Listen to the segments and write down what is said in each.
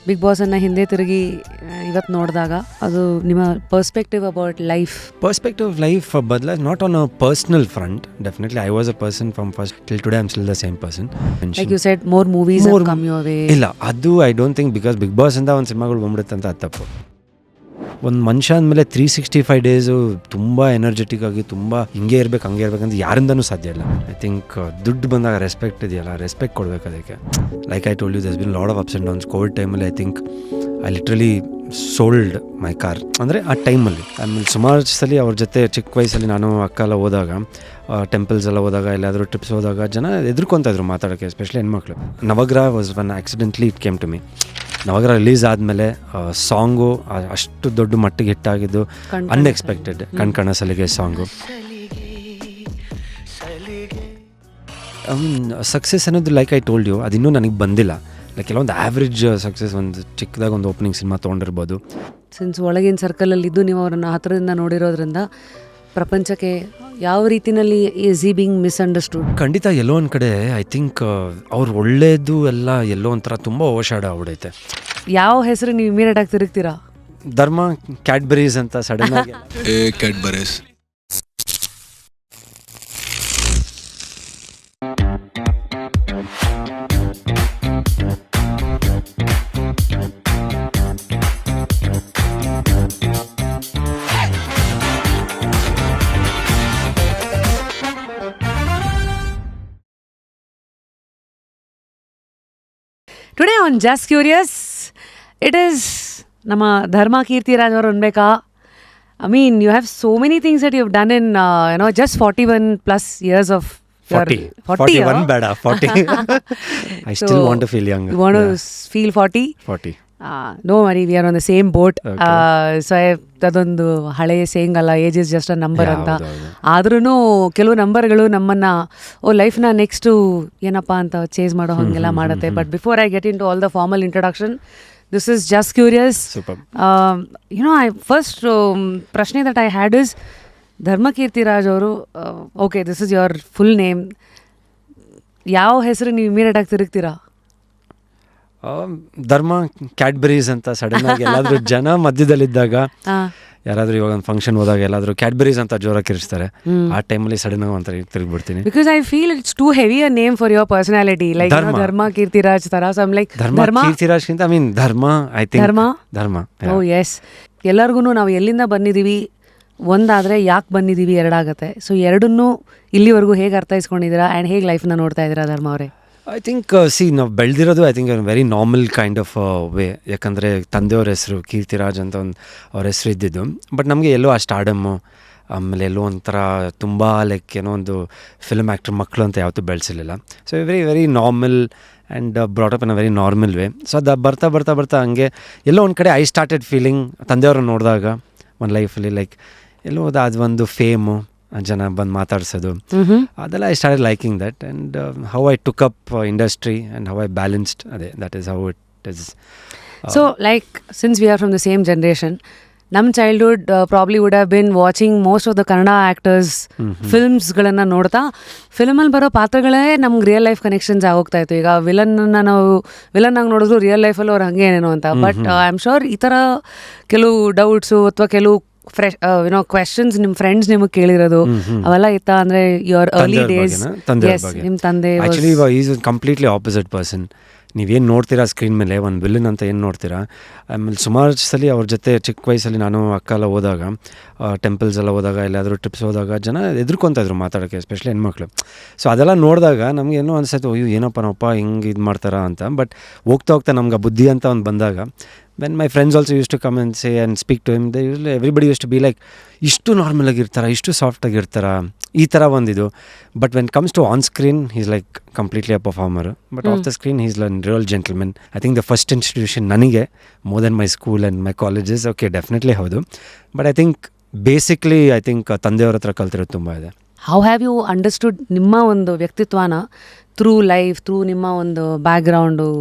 Big ಬಾಸನ್ನು ಹಿಂದೆ ತಿರುಗಿ ಇವತ್ತು ನೋಡಿದಾಗ ಅದು ನಿಮ್ಮ ಪರ್ಸ್ಪೆಕ್ಟಿವ್ ಅಬೌಟ್ ಲೈಫ್ ಬದಲಾಗಿ not on a personal front. Definitely I was a person from first till today I am still the same person. Like you said more movies come your way. ಇಲ್ಲ, ಅದು I don't think, because Bigg Boss ಅಂತ ಒಂದು ಸಿನಿಮಾಗಳು ಬಂದ್ಬಿಡುತ್ತೆ ಅಂತ ಅದು ತಪ್ಪು. ಒಂದು ಮನುಷ್ಯ ಅಂದಮೇಲೆ 365 ಡೇಸು ತುಂಬ ಎನರ್ಜೆಟಿಕ್ ಆಗಿ ತುಂಬ ಹಿಂಗೆ ಇರ್ಬೇಕು ಹಂಗೆ ಇರ್ಬೇಕಂತ ಯಾರಿಂದನೂ ಸಾಧ್ಯ ಇಲ್ಲ. ಐ ಥಿಂಕ್ ದುಡ್ಡು ಬಂದಾಗ ರೆಸ್ಪೆಕ್ಟ್ ಇದೆಯಲ್ಲ, ರೆಸ್ಪೆಕ್ಟ್ ಕೊಡಬೇಕು ಅದಕ್ಕೆ. Like I told you, there's been lot of ups and downs. Covid ಟೈಮಲ್ಲಿ I think I literally sold my car. ಅಂದರೆ ಆ ಟೈಮಲ್ಲಿ ಆಮೇಲೆ ಸುಮಾರು ಸಲ ಅವ್ರ ಜೊತೆ ಚಿಕ್ಕ ವಯಸ್ಸಲ್ಲಿ ನಾನು ಅಕ್ಕ ಎಲ್ಲ ಹೋದಾಗ, ಟೆಂಪಲ್ಸ್ ಎಲ್ಲ ಹೋದಾಗ, ಎಲ್ಲಾದರೂ ಟ್ರಿಪ್ಸ್ ಹೋದಾಗ ಜನ ಎದುರ್ಕೊತಾ ಇದ್ರು ಮಾತಾಡೋಕ್ಕೆ, ಎಸ್ಪೆಷಲಿ ಹೆಣ್ಮಕ್ಳು. Navagraha was one accidentally it came to me. Navagraha release ಆದಮೇಲೆ ಸಾಂಗು ಅಷ್ಟು ದೊಡ್ಡ ಮಟ್ಟಿಗೆ ಹಿಟ್ಟಾಗಿದ್ದು ಅನ್ಎಕ್ಸ್ಪೆಕ್ಟೆಡ್. ಕಣ್ಕಣ ಸಲಿಗೆ ಸಾಂಗು. ಸಕ್ಸಸ್ ಅನ್ನೋದು ಲೈಕ್ ಐ ಟೋಲ್ಡ್ ಯು, ಅದಿನ್ನೂ ನನಗೆ ಬಂದಿಲ್ಲ. ಲೈಕ್ ಕೆಲವೊಂದು ಆ್ಯಾವ್ರೇಜ್ ಸಕ್ಸಸ್, ಒಂದು ಚಿಕ್ಕದಾಗ ಒಂದು ಓಪನಿಂಗ್ ಸಿನಿಮಾ ತೊಗೊಂಡಿರ್ಬೋದು. ಸಿನ್ಸ್ ಒಳಗಿನ ಸರ್ಕಲಲ್ಲಿದ್ದು ನೀವು ಅವರನ್ನು ಹತ್ತಿರದಿಂದ ನೋಡಿರೋದ್ರಿಂದ ಪ್ರಪಂಚಕ್ಕೆ ಯಾವ ರೀತಿಯಲ್ಲಿ ಈಸ್ ಹಿ ಬೀಂಗ್ ಮಿಸ್ಅಂಡರ್ಸ್ಟುಡ್? ಖಂಡಿತ ಎಲ್ಲೋ ಒಂದು ಕಡೆ ಐ ಥಿಂಕ್ ಅವ್ರು ಒಳ್ಳೇದು ಎಲ್ಲ ಎಲ್ಲೋ ಒಂಥರ ತುಂಬ ಓವರ್ಶಾಡ ಆಗ್ಬಿಡೈತೆ. ಯಾವ ಹೆಸರು ನೀವು ಇಮಿಡಿಯೇಟ್ ಆಗಿ ತಿರುಗ್ತೀರಾ? ಧರ್ಮ ಕ್ಯಾಡ್ಬರೀಸ್ ಅಂತ ಸಡನ್ ಆಗಿ Cadbury's. Today on just curious it is ನಮ್ಮ ಧರ್ಮ ಕೀರ್ತಿರಾಜ್ ಅವರು ಅನ್ಬೇಕಾ? I mean you have so many things that you have done in just 41+ years of 41 ಬೇಡ 40. I still want to feel young. You want to feel 40? 40. No worry, we are on the same boat. So ಅದೊಂದು ಹಳೆಯ saying ಅಲ್ಲ, age is just a number ಅಂತ. ಆದ್ರೂ ಕೆಲವು ನಂಬರ್ಗಳು ನಮ್ಮನ್ನು ಲೈಫ್ನ next ಏನಪ್ಪ ಅಂತ ಚೇಂಜ್ ಮಾಡೋ ಹಾಗೆಲ್ಲ ಮಾಡುತ್ತೆ. But before I get into all the formal introduction, this is just curious. I first ಪ್ರಶ್ನೆ that I had is, Dharma Keerthiraj ಅವರು, okay this is your full name, ಯಾವ ಹೆಸರು ನೀವು ಇಮಿಡಿಯೇಟ್ ಆಗಿ ತಿರುಗ್ತೀರಾ? ಧರ್ಮ ಕ್ಯಾಡ್ಬರೀಸ್ ಅಂತ ಸಡನ್ ಆಗಿ ಎಲ್ಲಾದ್ರೂ ಜನ ಮಧ್ಯದಲ್ಲಿದ್ದಾಗ, ಯಾರಾದ್ರೂ ಇವಾಗ ಒಂದು ಫಂಕ್ಷನ್ ಹೋದಾಗ ಎಲ್ಲಾದ್ರೂ ಕ್ಯಾಡ್ಬರೀಸ್ ಅಂತ ಜೋರಾಗಿ ಕಿರಿಸ್ತಾರೆ, ಆ ಟೈಮಲ್ಲಿ ಸಡನ್ ಆಗಿ ಒಂಥರ ತಿರುಗ್ಬಿಡ್ತೀನಿ. Because I feel it's too heavy a name for your personality, like Dharma Keerthiraj ತರ. ಸೊ ಐ ಆಮ್ ಲೈಕ್ ಧರ್ಮ ಕೀರ್ತಿರಾಜ್ಗಿಂತ ಐ ಮೀನ್ ಧರ್ಮ, ಐ ಥಿಂಕ್ ಧರ್ಮ. ಓ ಎಸ್, ಎಲ್ಲರಿಗೂ ನಾವು ಎಲ್ಲಿಂದ ಬಂದಿದ್ದೀವಿ ಒಂದಾದರೆ ಯಾಕೆ ಬಂದಿದ್ದೀವಿ ಎರಡಾಗತ್ತೆ. ಸೊ ಎರಡನ್ನೂ ಇಲ್ಲಿವರೆಗೂ ಹೇಗೆ ಅರ್ಥೈಸ್ಕೊಂಡಿದ್ದೀರಾ ಆ್ಯಂಡ್ ಹೇಗೆ ಲೈಫ್ನ ನೋಡ್ತಾ ಇದ್ದೀರಾ ಧರ್ಮ ಅವರೇ? ಐ ಥಿಂಕ್ ನಾವು ಬೆಳೆದಿರೋದು I think very normal kind of way. ಯಾಕಂದರೆ ತಂದೆಯವ್ರ ಹೆಸರು ಕೀರ್ತಿರಾಜ್ ಅಂತ ಒಂದು ಅವ್ರ ಹೆಸರು ಇದ್ದಿದ್ದು. ಬಟ್ ನಮಗೆ ಎಲ್ಲೋ ಆ ಸ್ಟಾರ್ಡಮ್ಮು, ಆಮೇಲೆ ಎಲ್ಲೋ ಒಂಥರ ತುಂಬ ಲೈಕ್ ಏನೋ ಒಂದು ಫಿಲ್ಮ್ ಆ್ಯಕ್ಟರ್ ಮಕ್ಕಳು ಅಂತ ಯಾವತ್ತೂ ಬೆಳೆಸಿರಲಿಲ್ಲ. So very very normal and brought up in a very normal way. So ಅದು ಬರ್ತಾ ಹಂಗೆ ಎಲ್ಲೋ ಒಂದು ಕಡೆ ಐ ಸ್ಟಾರ್ಟೆಡ್ ಫೀಲಿಂಗ್ ತಂದೆಯವ್ರನ್ನ ನೋಡಿದಾಗ ಒಂದು ಲೈಫಲ್ಲಿ ಲೈಕ್ ಎಲ್ಲೋ ಅದು ಒಂದು ಫೇಮು, ಜನ ಬಂದು ಮಾತಾಡ್ಸೋದು, ಅದೆಲ್ಲ I started liking that. And how I took up industry and how I balanced, ಅದೇ that is how it is. So like since we are from the same generation, ನಮ್ಮ childhood probably would have been watching most of the Kannada actors ಫಿಲ್ಮ್ಸ್ಗಳನ್ನು ನೋಡ್ತಾ, ಫಿಲ್ಮಲ್ಲಿ ಬರೋ ಪಾತ್ರಗಳೇ ನಮ್ಗೆ real life connections ಆಗೋಗ್ತಾ ಇತ್ತು. ಈಗ ವಿಲನ್ನ ನಾವು ವಿಲನ್ನಾಗಿ ನೋಡಿದ್ರು ರಿಯಲ್ ಲೈಫಲ್ಲಿ ಅವ್ರು ಹಂಗೆ ಏನೇನೋ ಅಂತ. ಬಟ್ ಐ ಆಮ್ ಶೋರ್ ಈ ಥರ ಕೆಲವು ಡೌಟ್ಸು ಅಥವಾ ಕೆಲವು ಕ್ವೆಶನ್ಸ್ ನಿಮ್ಮ ಫ್ರೆಂಡ್ಸ್ ನಿಮಗೆ ಕೇಳಿರೋದು ಅವೆಲ್ಲ ಇತ್ತಾ? ಅಂದರೆ ಯುವರ್ ಅರ್ಲಿ ಡೇಸ್ ನಿಮ್ಮ ತಂದೆ actually is completely opposite person. ನೀವೇನು ನೋಡ್ತೀರಾ ಸ್ಕ್ರೀನ್ ಮೇಲೆ ಒಂದು ವಿಲನ್ ಅಂತ ಏನು ನೋಡ್ತೀರಾ, ಆಮೇಲೆ ಸುಮಾರು ಸಲ ಅವ್ರ ಜೊತೆ ಚಿಕ್ಕ ವಯಸ್ಸಲ್ಲಿ ನಾನು ಅಕ್ಕ ಎಲ್ಲ ಹೋದಾಗ, ಟೆಂಪಲ್ಸ್ ಎಲ್ಲ ಹೋದಾಗ, ಎಲ್ಲಾದರೂ ಟ್ರಿಪ್ಸ್ ಹೋದಾಗ ಜನ ಎದುರ್ಕೊತಾ ಇದ್ರು ಮಾತಾಡೋಕ್ಕೆ, ಎಸ್ಪೆಷಲಿ ಹೆಣ್ಮಕ್ಳು. ಸೊ ಅದೆಲ್ಲ ನೋಡಿದಾಗ ನಮ್ಗೆ ಏನೋ ಅನಿಸ್ತು, ಅಯ್ಯೋ ಏನಪ್ಪ ನಮ್ಮಪ್ಪ ಹಿಂಗೆ ಇದು ಮಾಡ್ತಾರಾ ಅಂತ. ಬಟ್ ಹೋಗ್ತಾ ನಮ್ಗೆ ಬುದ್ಧಿ ಅಂತ ಒಂದು ಬಂದಾಗ, when my friends also used to come and say and speak to him, everybody used to be like, ಇಷ್ಟು ನಾರ್ಮಲ್ ಆಗಿರ್ತಾರಾ, ಇಷ್ಟು ಸಾಫ್ಟ್ ಆಗಿರ್ತಾರಾ, ಈ ಥರ ಒಂದಿದು. But when comes to on screen he's like completely a performer, but off the screen he's ಲನ್ real gentlemen. I think the first institution ನನಗೆ more than my school and my colleges. Okay definitely ಹೌದು, but I think basically I think ತಂದೆಯವ್ರ ಹತ್ರ ಕಲ್ತಿರೋದು ತುಂಬ ಇದೆ. How have you understood ನಿಮ್ಮ ಒಂದು ವ್ಯಕ್ತಿತ್ವನ ಥ್ರೂ ಲೈಫ್, ಥ್ರೂ ನಿಮ್ಮ ಒಂದು background,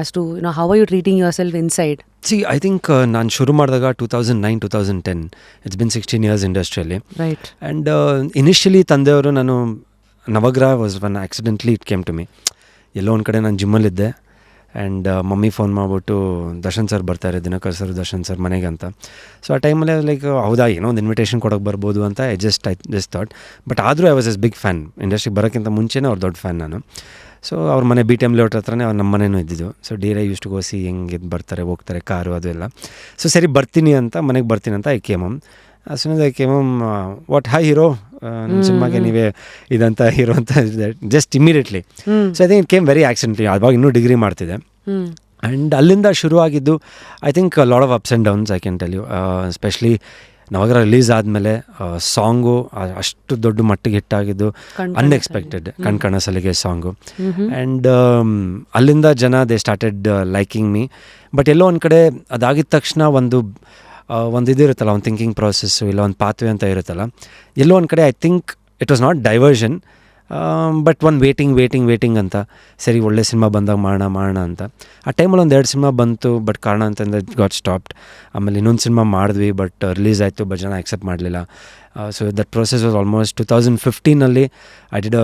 as to how are you treating yourself inside? See, I think ನಾನು ಶುರು ಮಾಡಿದಾಗ 2009-2010, it's been 16 years ಇಂಡಸ್ಟ್ರಿಯಲ್ಲಿ. Right. And initially ತಂದೆಯವರು, ನಾನು Navagraha was one accidentally it came to me. ಎಲ್ಲೋ ಒಂದು ಕಡೆ ನಾನು ಜಿಮ್ಮಲ್ಲಿದ್ದೆ, ಆ್ಯಂಡ್ ಮಮ್ಮಿ ಫೋನ್ ಮಾಡಿಬಿಟ್ಟು ದರ್ಶನ್ ಸರ್ ಬರ್ತಾರೆ, ದಿನಕರ್ ಸರ್, ದರ್ಶನ್ ಸರ್ ಮನೆಗೆ ಅಂತ. ಸೊ ಆ ಟೈಮಲ್ಲಿ ಲೈಕ್ ಹೌದಾ ಏನೋ ಒಂದು ಇನ್ವಿಟೇಷನ್ ಕೊಡೋಕ್ಕೆ ಬರ್ಬೋದು ಅಂತ ಐ ಜಸ್ಟ್ ಥಾಟ್. ಬಟ್ ಆದರೂ I was as big fan. ಇಂಡಸ್ಟ್ರಿಗೆ ಬರೋಕ್ಕಿಂತ ಮುಂಚೆನೇ ಅವ್ರ ದೊಡ್ಡ ಫ್ಯಾನ್ ನಾನು. ಸೊ ಅವ್ರ ಮನೆ BTM ಲೇಔಟ್ ಹತ್ರನೇ ಅವ್ರು ನಮ್ಮ ಮನೇನೂ ಇದ್ದಿದ್ದು. ಸೊ ಡೀರೇ ಯೂಸ್ ಟು ಗೋಸಿ ಹೆಂಗೆ ಬರ್ತಾರೆ ಹೋಗ್ತಾರೆ ಕಾರು ಅದು ಎಲ್ಲ. ಸೊ ಸರಿ ಬರ್ತೀನಿ ಅಂತ, ಮನೆಗೆ ಬರ್ತೀನಿ ಅಂತ I came home. I came home what hi hero, ನಿಮ್ಮ ಸಿನಿಮಾಗೆ ನೀವೇ ಇದಂತ ಹೀರೋ ಅಂತ just immediately. So I think it came very accidentally. ಅವಾಗ ಇನ್ನೂ ಡಿಗ್ರಿ ಮಾಡ್ತಿದ್ದೆ. ಆ್ಯಂಡ್ ಅಲ್ಲಿಂದ ಶುರುವಾಗಿದ್ದು I think lot of ups and downs I can tell you. Especially ನವಾಗ ರಿಲೀಸ್ ಆದಮೇಲೆ ಸಾಂಗು ಅಷ್ಟು ದೊಡ್ಡ ಮಟ್ಟಿಗೆ ಹಿಟ್ಟಾಗಿದ್ದು ಅನ್ಎಕ್ಸ್ಪೆಕ್ಟೆಡ್, ಕಣ್ಕಣ ಸಲಿಗೆ ಸಾಂಗು. ಆ್ಯಂಡ್ ಅಲ್ಲಿಂದ ಜನ they started liking me. But ಎಲ್ಲೋ ಒಂದು ಕಡೆ ಅದಾಗಿದ ತಕ್ಷಣ ಒಂದು ಇದಿರುತ್ತಲ್ಲ, ಒಂದು ಥಿಂಕಿಂಗ್ ಪ್ರಾಸೆಸ್ಸು ಇಲ್ಲ ಒಂದು ಪಾತ್ವೆ ಅಂತ ಇರುತ್ತಲ್ಲ, ಎಲ್ಲೋ ಒಂದು ಕಡೆ I think it was not diversion but ಒಂದು ವೇಟಿಂಗ್ ಅಂತ. ಸರಿ ಒಳ್ಳೆ ಸಿನಿಮಾ ಬಂದಾಗ ಮಾಡೋಣ ಅಂತ. ಆ ಟೈಮಲ್ಲಿ ಒಂದು 2 ಸಿನಿಮಾ ಬಂತು, ಬಟ್ ಕಾರಣ ಅಂತಂದರೆ ಗಾಟ್ ಸ್ಟಾಪ್ಡ್. ಆಮೇಲೆ ಇನ್ನೊಂದು ಸಿನಿಮಾ ಮಾಡಿದ್ವಿ, ಬಟ್ ರಿಲೀಸ್ ಆಯಿತು, ಬಟ್ ಜನ ಆಕ್ಸೆಪ್ಟ್ ಮಾಡಲಿಲ್ಲ. So that process was almost 2015 I did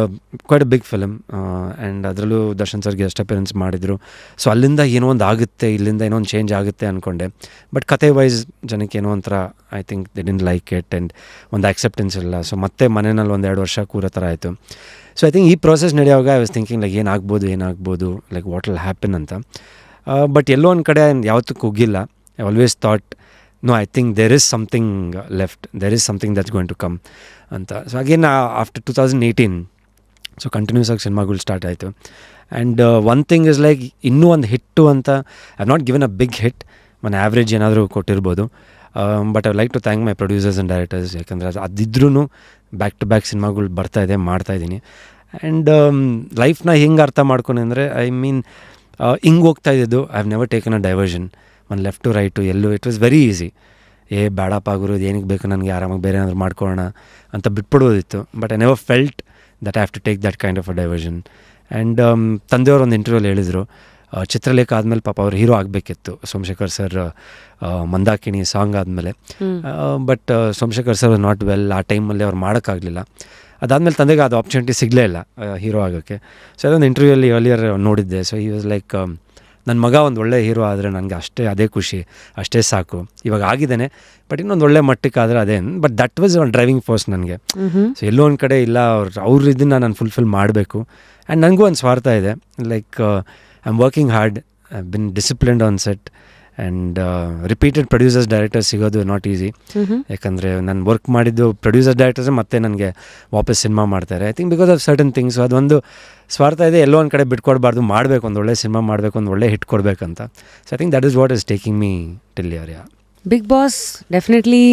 quite a big film. And ಅದರಲ್ಲೂ ದರ್ಶನ್ ಸರ್ಗೆ ಗೆಸ್ಟ್ ಅಪಿಯರೆನ್ಸ್ ಮಾಡಿದರು. ಸೊ ಅಲ್ಲಿಂದ ಏನೋ ಒಂದು ಆಗುತ್ತೆ, ಇಲ್ಲಿಂದ ಏನೋ ಒಂದು ಚೇಂಜ್ ಆಗುತ್ತೆ ಅಂದ್ಕೊಂಡೆ. ಬಟ್ ಕತೆ ವೈಸ್ ಜನಕ್ಕೆ ಏನೋ ಒಂಥರ I think they didn't like it and ಒಂದು ಆಕ್ಸೆಪ್ಟೆನ್ಸ್ ಇಲ್ಲ. ಸೊ ಮತ್ತೆ ಮನೆಯಲ್ಲಿ 1-2 ವರ್ಷ ಕೂರೋ ಥರ ಆಯಿತು. ಸೊ ಐ ಥಿಂಕ್ ಈ ಪ್ರೋಸೆಸ್ ನಡೆಯುವಾಗ ಐ ವಾಸ್ ಥಿಂಕಿಂಗ್ ಲೈಕ್ ಏನಾಗ್ಬೋದು ಲೈಕ್ ವಾಟ್ ವಿಲ್ ಹ್ಯಾಪನ್ ಅಂತ. ಬಟ್ ಎಲ್ಲೋ ಒಂದು ಕಡೆ ಯಾವತ್ತೂ ಕುಗ್ಗಿಲ್ಲ. I always thought no, I think there is something left, there is something that's going to come ಅಂತ. So again after 2018 so continuous ಆಗಿ ಸಿನಿಮಾಗಳು ಸ್ಟಾರ್ಟ್ ಆಯಿತು. And one thing is like ಇನ್ನೂ ಒಂದು ಹಿಟ್ಟು ಅಂತ I have not given a big hit, ಒಂದು average ಏನಾದರೂ ಕೊಟ್ಟಿರ್ಬೋದು. But I like to thank my producers and directors. ಯಾಕಂದರೆ ಅದಿದ್ರೂ ಬ್ಯಾಕ್ ಟು ಬ್ಯಾಕ್ ಸಿನಿಮಾಗಳು ಬರ್ತಾಯಿದೆ, ಮಾಡ್ತಾಯಿದ್ದೀನಿ. ಆ್ಯಂಡ್ ಲೈಫ್ನ ಹೆಂಗೆ ಅರ್ಥ ಮಾಡ್ಕೊಂಡು ಅಂದರೆ ಐ ಮೀನ್ ಹಿಂಗೆ ಹೋಗ್ತಾ ಇದ್ದಿದ್ದು, I have never taken a diversion ಒಂದು ಲೆಫ್ಟ್ ಟು ರೈಟು ಎಲ್ಲೂ. It was very easy. ಬೇಡಪ್ಪ ಗುರು ಏನಕ್ಕೆ ಬೇಕು ನನಗೆ, ಆರಾಮಾಗಿ ಬೇರೆ ಏನಾದರೂ ಮಾಡ್ಕೊಳ್ಳೋಣ ಅಂತ ಬಿಟ್ಬಿಡ್ಬೋದಿತ್ತು. But I never felt that I have to take that kind of a diversion. And ತಂದೆಯವರು ಒಂದು ಇಂಟರ್ವ್ಯೂಲ್ಲಿ ಹೇಳಿದರು, ಚಿತ್ರಲೇಖ ಆದಮೇಲೆ ಪಾಪ ಅವ್ರು ಹೀರೋ ಆಗಬೇಕಿತ್ತು, ಸೋಮಶೇಖರ್ ಸರ್ ಮಂದಾಕಿಣಿ ಸಾಂಗ್ ಆದಮೇಲೆ. But Somashekar sir not well, ಆ ಟೈಮಲ್ಲಿ ಅವ್ರು ಮಾಡೋಕ್ಕಾಗಲಿಲ್ಲ. ಅದಾದಮೇಲೆ ತಂದೆಗೆ ಅದು ಆಪರ್ಚುನಿಟಿ ಸಿಗಲೇ ಇಲ್ಲ ಹೀರೋ ಆಗೋಕ್ಕೆ. ಸೊ ಅದೊಂದು ಇಂಟರ್ವ್ಯೂಲ್ಲಿ ಅರ್ಲಿಯರ್ ನೋಡಿದ್ದೆ. ಸೊ ಈ ವಾಸ್ ಲೈಕ್ ನನ್ನ ಮಗ ಒಂದು ಒಳ್ಳೆ ಹೀರೋ ಆದರೆ ನನಗೆ ಅದೇ ಖುಷಿ, ಅಷ್ಟೇ ಸಾಕು. ಇವಾಗ ಆಗಿದ್ದೇನೆ, ಬಟ್ ಇನ್ನೊಂದು ಒಳ್ಳೆ ಮಟ್ಟಕ್ಕೆ ಆದರೆ ಅದೇನು. But that was one driving force ನನಗೆ. ಸೊ ಎಲ್ಲೋ ಒಂದು ಕಡೆ ಇಲ್ಲ, ಅವ್ರ ಇದನ್ನು ನಾನು ಫುಲ್ಫಿಲ್ ಮಾಡಬೇಕು. ಆ್ಯಂಡ್ ನನಗೂ ಒಂದು ಸ್ವಾರ್ಥ ಇದೆ, like I am working hard, I been disciplined on set. And repeated producers directors ಸಿಗೋದು ನಾಟ್ ಈಸಿ. ಯಾಕಂದರೆ ನಾನು ವರ್ಕ್ ಮಾಡಿದ್ದು ಪ್ರೊಡ್ಯೂಸರ್ ಡೈರೆಕ್ಟರ್ಸೇ ಮತ್ತೆ ನನಗೆ ವಾಪಸ್ ಸಿನಿಮಾ ಮಾಡ್ತಾರೆ. I think because of certain things. ಅದೊಂದು ಸ್ವಾರ್ಥ ಇದೆ, ಎಲ್ಲೋ ಒಂದು ಕಡೆ ಬಿಟ್ಕೊಡ್ಬಾರ್ದು, ಮಾಡಬೇಕು, ಒಂದು ಒಳ್ಳೆ ಸಿನಿಮಾ ಮಾಡಬೇಕು, ಒಂದು ಒಳ್ಳೆ ಹಿಟ್ ಕೊಡಬೇಕಂತ. So I think that is what is taking me till here. Bigg Boss definitely